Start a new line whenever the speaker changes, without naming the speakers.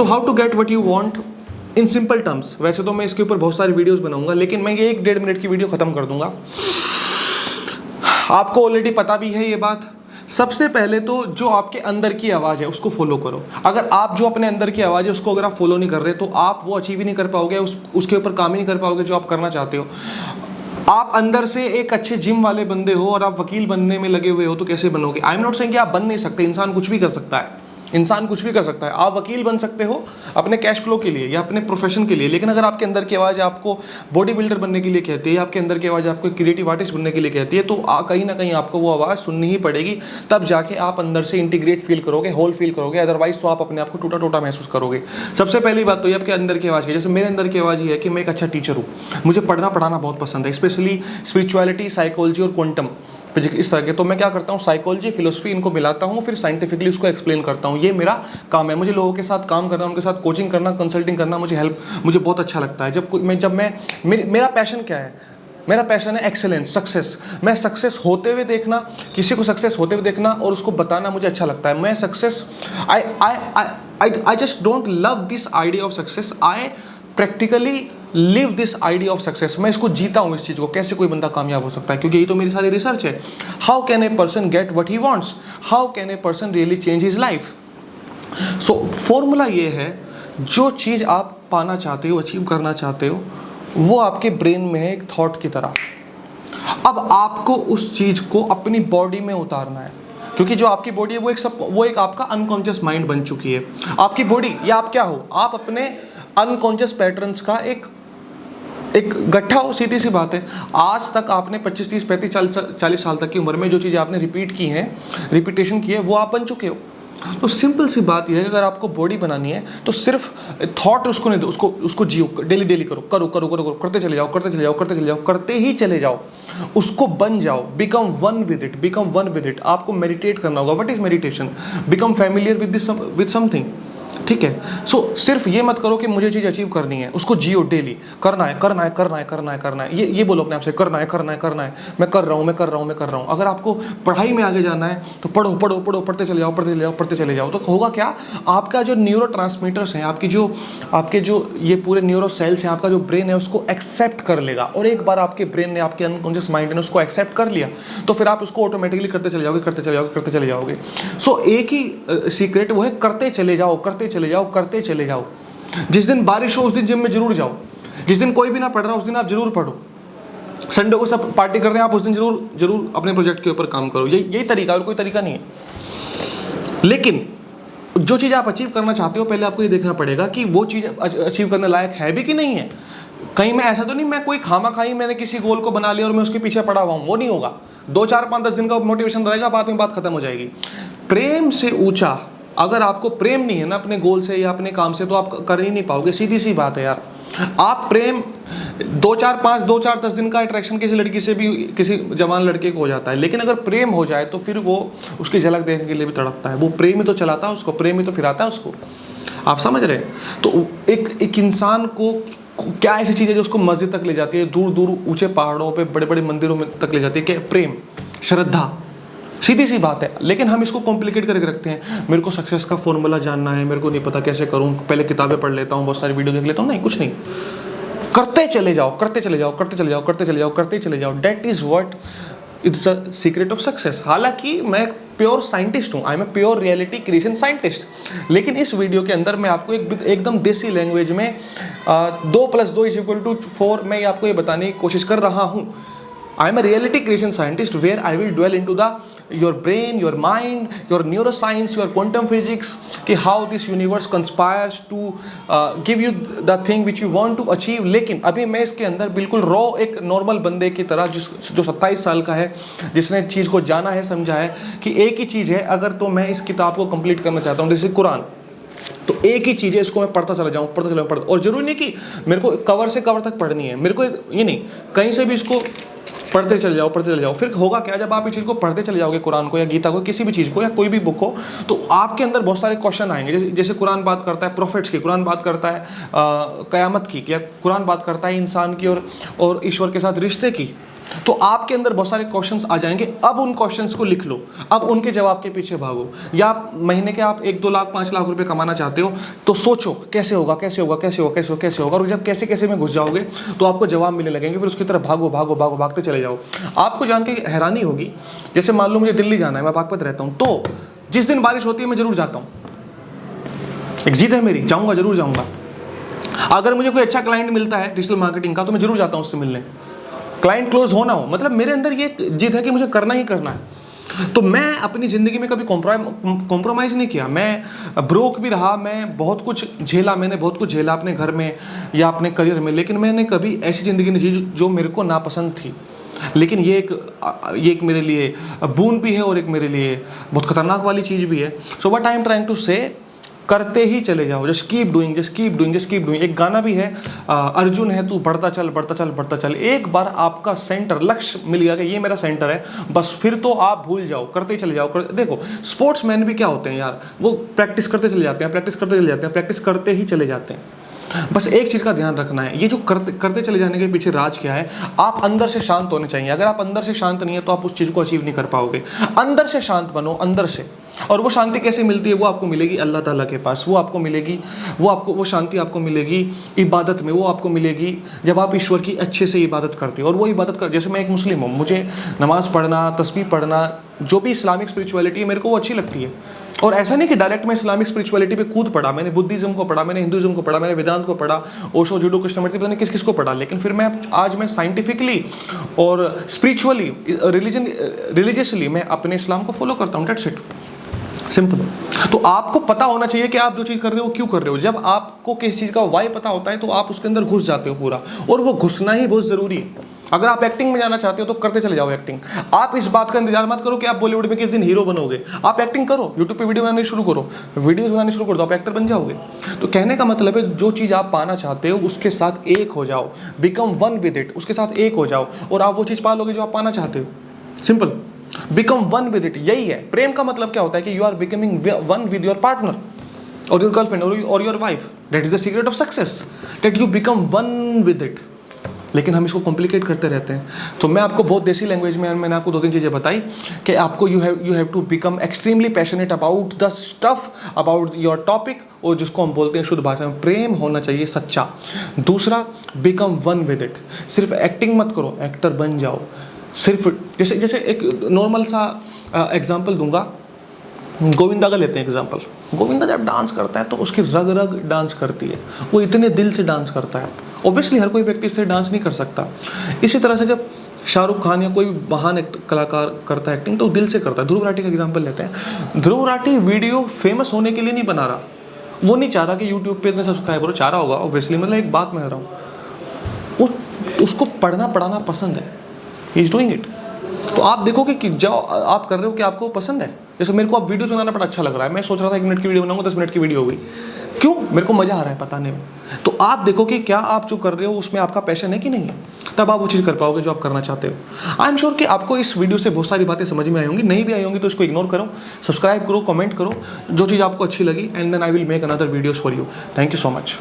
So how to get what you want in simple terms. वैसे तो मैं इसके ऊपर बहुत सारी वीडियोस बनाऊंगा, लेकिन मैं ये 1-1.5 मिनट की वीडियो खत्म कर दूंगा। आपको ऑलरेडी पता भी है ये बात। सबसे पहले तो जो आपके अंदर की आवाज़ है उसको फॉलो करो। अगर आप जो अपने अंदर की आवाज़ है उसको अगर आप फॉलो नहीं कर रहे तो आप वो अचीव ही नहीं कर पाओगे, उसके ऊपर काम ही नहीं कर पाओगे जो आप करना चाहते हो। आप अंदर से एक अच्छे जिम वाले बंदे हो और आप वकील बनने में लगे हुए हो तो कैसे बनोगे? आई एम नॉट सेइंग कि आप बन नहीं सकते, इंसान कुछ भी कर सकता है, इंसान कुछ भी कर सकता है। आप वकील बन सकते हो अपने कैश फ्लो के लिए या अपने प्रोफेशन के लिए, लेकिन अगर आपके अंदर की आवाज़ आपको बॉडी बिल्डर बनने के लिए कहती है, आपके अंदर की आवाज़ आपको क्रिएटिव आर्टिस्ट बनने के लिए कहती है, तो कहीं ना कहीं आपको वो आवाज़ सुननी ही पड़ेगी। तब जाके आप अंदर से इंटीग्रेट फील करोगे, होल फील करोगे, अदरवाइज तो आप अपने आप को टूटा टूटा महसूस करोगे। सबसे पहली बात तो ये आपके अंदर की आवाज़ है। जैसे मेरे अंदर की आवाज़ ये है कि मैं एक अच्छा टीचर हूँ, मुझे पढ़ना पढ़ाना बहुत पसंद है, स्पेशली स्पिरिचुअलिटी, साइकोलॉजी और क्वांटम फिजिक्स, इस तरह के। तो मैं क्या करता हूँ, साइकोलॉजी, फिलोसफी इनको मिलाता हूँ, फिर साइंटिफिकली उसको एक्सप्लेन करता हूँ। ये मेरा काम है। मुझे लोगों के साथ काम करना, उनके साथ कोचिंग करना, कंसल्टिंग करना, मुझे बहुत अच्छा लगता है। मेरा पैशन क्या है? मेरा पैशन है एक्सेलेंस, सक्सेस। मैं सक्सेस होते हुए देखना, किसी को सक्सेस होते हुए देखना और उसको बताना मुझे अच्छा लगता है। मैं success, I just don't love this idea of success, I practically live this idea of success. मैं इसको जीता हूँ, इस चीज़ को, कैसे कोई बंदा कामयाब हो सकता है, क्योंकि ये तो मेरी सारी रिसर्च है। How can a person get what he wants, how can a person really change his life. So formula ये है, जो चीज़ आप पाना चाहते हो, अचीव करना चाहते हो, वो आपके ब्रेन में है एक थॉट की तरह। अब आपको उस चीज़ को अपनी बॉडी में उतारना है, क्योंकि जो आपकी बॉडी है वो एक आपका अनकॉन्शियस माइंड बन चुकी है। आपकी बॉडी, या आप क्या हो, आप अपने अनकॉन्शियस पैटर्न्स का एक गट्ठा हो। सीधी सी बात है, आज तक आपने 25, 30, 35, 40 साल तक की उम्र में जो चीज़ें आपने रिपीट की हैं, रिपीटेशन की है, वो आप बन चुके हो। तो सिंपल सी बात यह है कि अगर आपको बॉडी बनानी है तो सिर्फ थॉट उसको नहीं दो, उसको जियो, डेली करो, करते चले जाओ, करते ही चले जाओ, उसको बन जाओ, बिकम वन विद इट। आपको मेडिटेट करना होगा। What is meditation? Become familiar with something, ठीक है। सो सिर्फ ये मत करो कि मुझे चीज़ अचीव करनी है, उसको जियो, डेली करना है। ये बोलो अपने आप से, करना है, मैं कर रहा हूँ। अगर आपको पढ़ाई में आगे जाना है तो पढ़ो, पढ़ते चले जाओ। तो होगा क्या, आपका जो न्यूरो ट्रांसमीटर्स हैं, आपके जो ये पूरे न्यूरो सेल्स हैं, आपका जो ब्रेन है उसको एक्सेप्ट कर लेगा। और एक बार आपके ब्रेन ने, आपके अनकॉन्शियस माइंड ने उसको एक्सेप्ट कर लिया तो फिर आप उसको ऑटोमेटिकली करते चले जाओगे। सो एक ही सीक्रेट वो है, करते चले जाओ। जिस दिन बारिश हो उस दिन जिम में जरूर जाओ, जिस दिन कोई भी ना पढ़ रहा उस दिन आप जरूर पढ़ो, संडे को सब पार्टी कर रहे हैं आप उस दिन जरूर अपने प्रोजेक्ट के ऊपर काम करो। यही तरीका, और कोई तरीका नहीं है। लेकिन जो चीज़ आप अचीव करना चाहते हो, पहले आपको ये देखना पड़ेगा कि वो चीज़ अचीव करने लायक है भी कि नहीं है। कहीं मैं ऐसा तो नहीं, मैं कोई खामा-खाई मैंने किसी गोल को बना लिया और मैं उसके पीछे पड़ा हुआ हूँ, वो नहीं होगा। 2, 4, 5, 10 दिन का मोटिवेशन रहेगा, बाद में बात खत्म हो जाएगी। प्रेम से ऊंचा, अगर आपको प्रेम नहीं है ना अपने गोल से या अपने काम से, तो आप कर ही नहीं पाओगे। सीधी सी बात है यार। आप प्रेम 2, 4, 10 दिन का अट्रैक्शन किसी लड़की से भी, किसी जवान लड़के को हो जाता है, लेकिन अगर प्रेम हो जाए तो फिर वो उसकी झलक देखने के लिए भी तड़पता है। वो प्रेम ही तो चलाता है उसको, प्रेम ही तो फिराता है उसको। आप समझ रहे हैं? तो एक इंसान को क्या ऐसी चीज़ है जो उसको मस्जिद तक ले जाती है, दूर दूर ऊंचे पहाड़ों पे, बड़े बड़े मंदिरों में तक ले जाती है? क्या? प्रेम, श्रद्धा। सीधी सी बात है। लेकिन हम इसको कॉम्प्लिकेट करके रखते हैं। मेरे को सक्सेस का फॉर्मूला जानना है, मेरे को नहीं पता कैसे करूं, पहले किताबें पढ़ लेता हूं, बहुत सारी वीडियो देख लेता हूं। नहीं, कुछ नहीं, करते चले जाओ। That is what is the secret of success. हालांकि मैं प्योर साइंटिस्ट हूँ, I am a pure reality creation scientist, लेकिन इस वीडियो के अंदर मैं आपको एकदम देसी लैंग्वेज में 2 + 2 = 4 मैं आपको ये बताने की कोशिश कर रहा हूँ। I am a reality creation scientist where I will dwell into your brain, your mind, your neuroscience, your quantum physics, कि how this universe conspires to give you the thing which you want to achieve। लेकिन अभी मैं इसके अंदर बिल्कुल raw एक normal बंदे की तरह, जो 27 साल का है, जिसने चीज़ को जाना है, समझा है कि एक ही चीज़ है। अगर तो मैं इस किताब को कंप्लीट करना चाहता हूँ, जैसे कुरान, तो एक ही चीज़ है, इसको मैं पढ़ता चला जाऊँ। और जरूरी नहीं कि मेरे को कवर से कवर तक पढ़नी है, मेरे को ये नहीं, कहीं से भी इसको पढ़ते चले जाओ। फिर होगा क्या, जब आप इस चीज़ को पढ़ते चले जाओगे, कुरान को या गीता को, किसी भी चीज़ को या कोई भी बुक हो, तो आपके अंदर बहुत सारे क्वेश्चन आएंगे। जैसे कुरान बात करता है प्रॉफिट्स की, कुरान बात करता है क़यामत की, या कुरान बात करता है इंसान की और ईश्वर के साथ रिश्ते की। तो आपके अंदर बहुत सारे क्वेश्चंस आ जाएंगे। अब उन क्वेश्चंस को लिख लो, अब उनके जवाब के पीछे भागो। या आप महीने के आप 1-2 लाख 5 लाख रुपए कमाना चाहते हो तो सोचो कैसे होगा, कैसे होगा, कैसे होगा, कैसे होगा, कैसे होगा। और जब कैसे कैसे में घुस जाओगे तो आपको जवाब मिलने लगेंगे, फिर उसकी तरफ भागो भागो भागो, भागते चले जाओ। आपको जान के हैरानी होगी, जैसे मान लो मुझे दिल्ली जाना है, मैं बागपत रहता हूँ, तो जिस दिन बारिश होती है मैं जरूर जाता हूँ। एक जिद है मेरी, जाऊँगा, जरूर जाऊँगा। अगर मुझे कोई अच्छा क्लाइंट मिलता है डिजिटल मार्केटिंग का तो मैं जरूर जाता हूँ उससे मिलने, क्लाइंट क्लोज होना हो, मतलब मेरे अंदर ये जिद है कि मुझे करना ही करना है। तो मैं अपनी ज़िंदगी में कभी कॉम्प्रोमाइज़ नहीं किया। मैं ब्रोक भी रहा, मैं बहुत कुछ झेला, मैंने बहुत कुछ झेला अपने घर में या अपने करियर में, लेकिन मैंने कभी ऐसी ज़िंदगी नहीं जी जो मेरे को नापसंद थी। लेकिन ये एक मेरे लिए बून भी है और एक मेरे लिए बहुत खतरनाक वाली चीज़ भी है। So what I am trying to say, करते ही चले जाओ, just keep doing, just keep doing, just keep doing. एक गाना भी है, अर्जुन है तू बढ़ता चल बढ़ता चल बढ़ता चल। एक बार आपका सेंटर, लक्ष्य मिल गया कि ये मेरा सेंटर है, बस फिर तो आप भूल जाओ, करते ही चले जाओ। देखो स्पोर्ट्समैन भी क्या होते हैं यार, वो प्रैक्टिस करते चले जाते हैं, प्रैक्टिस करते चले जाते हैं, प्रैक्टिस करते ही चले जाते हैं। बस एक चीज़ का ध्यान रखना है, ये जो करते चले जाने के पीछे राज क्या है, आप अंदर से शांत होने चाहिए। अगर आप अंदर से शांत नहीं है तो आप उस चीज़ को अचीव नहीं कर पाओगे। अंदर से शांत बनो, अंदर से। और वो शांति कैसे मिलती है? वो आपको मिलेगी अल्लाह ताला के पास, वो आपको मिलेगी, वो शांति आपको मिलेगी इबादत में, वो आपको मिलेगी जब आप ईश्वर की अच्छे से इबादत करते हो। और वो इबादत कर, जैसे मैं एक मुस्लिम हूँ, मुझे नमाज़ पढ़ना, तस्बीह पढ़ना, जो भी इस्लामिक स्पिरिचुअलिटी है मेरे को वो अच्छी लगती है। और ऐसा नहीं कि डायरेक्ट मैं इस्लामिक स्पिरिचुअलिटी पे कूद पड़ा, मैंने बुद्धिज़्म को पढ़ा, मैंने हिंदुज़म को पढ़ा, मैंने वेदांत को पढ़ा, ओशो, जूडो, कृष्णमूर्ति, पता नहीं किस किस को पढ़ा, लेकिन फिर आज मैं साइंटिफिकली और स्पिरिचुअली, रिलीजियसली मैं अपने इस्लाम को फॉलो करता हूँ। That's it, simple. तो आपको पता होना चाहिए कि आप जो चीज़ कर रहे हो क्यों कर रहे हो। जब आपको किसी चीज़ का वाई पता होता है तो आप उसके अंदर घुस जाते हो पूरा, और वो घुसना ही बहुत ज़रूरी है। अगर आप एक्टिंग में जाना चाहते हो तो करते चले जाओ एक्टिंग। आप इस बात का इंतजार मत करो कि आप बॉलीवुड में किस दिन हीरो बनोगे। आप एक्टिंग करो, यूट्यूब पे वीडियो बनानी शुरू करो, वीडियोस बनानी शुरू कर दो, आप एक्टर बन जाओगे। तो कहने का मतलब है, जो चीज़ आप पाना चाहते हो उसके साथ एक हो जाओ, बिकम वन विद इट, उसके साथ एक हो जाओ और आप वो चीज़ पा लोगे जो आप पाना चाहते हो। Simple, become one with it, यही है प्रेम का मतलब। क्या होता है कि you are becoming one with your partner और योर गर्लफ्रेंड और your wife. That is the secret of success, that you become one with it. लेकिन हम इसको कॉम्प्लिकेट करते रहते हैं। तो मैं आपको बहुत देसी लैंग्वेज में मैंने आपको 2-3 चीज़ें बताई कि आपको you have to become extremely passionate about the stuff, about your topic, और जिसको हम बोलते हैं शुद्ध भाषा में प्रेम होना चाहिए सच्चा। दूसरा, बिकम वन विद इट। सिर्फ एक्टिंग मत करो, एक्टर बन जाओ। सिर्फ जैसे एक नॉर्मल सा एग्जाम्पल दूंगा, गोविंदा का लेते हैं एग्जाम्पल। गोविंदा जब डांस करता है तो उसकी रग रग डांस करती है, वो इतने दिल से डांस करता है। ऑब्वियसली हर कोई व्यक्ति इससे डांस नहीं कर सकता। इसी तरह से जब शाहरुख खान या कोई महान कलाकार करता है एक्टिंग तो दिल से करता है। ध्रुव राठी का एग्जाम्पल लेते हैं। ध्रुव राठी वीडियो फेमस होने के लिए नहीं बना रहा, वो नहीं चाह रहा कि यूट्यूब पे इतने सब्सक्राइबर हो, चाह रहा होगा ऑब्वियसली, मतलब एक बात मैं कह रहा हूँ, उसको पढ़ना पढ़ाना पसंद है, ही इज डूइंग इट। तो आप देखोगे कि जो आप कर रहे हो कि आपको पसंद है। जैसे मेरे को अब वीडियो बनाना बड़ा अच्छा लग रहा है, मैं सोच रहा था 1 मिनट की वीडियो बनाऊंगा, 10 मिनट की वीडियो हो गई। क्यों? मेरे को मजा आ रहा है बताने में। तो आप देखो कि क्या आप जो कर रहे हो उसमें आपका पैशन है कि नहीं है, तब आप वो चीज़ कर पाओगे जो आप करना चाहते हो। आई एम श्योर कि आपको इस वीडियो से बहुत सारी बातें समझ में आई होंगी। नहीं भी आई होंगी तो इसको इग्नोर करो, सब्सक्राइब करो, कमेंट करो जो चीज़ आपको अच्छी लगी, and then I will make another videos for you. Thank you so much.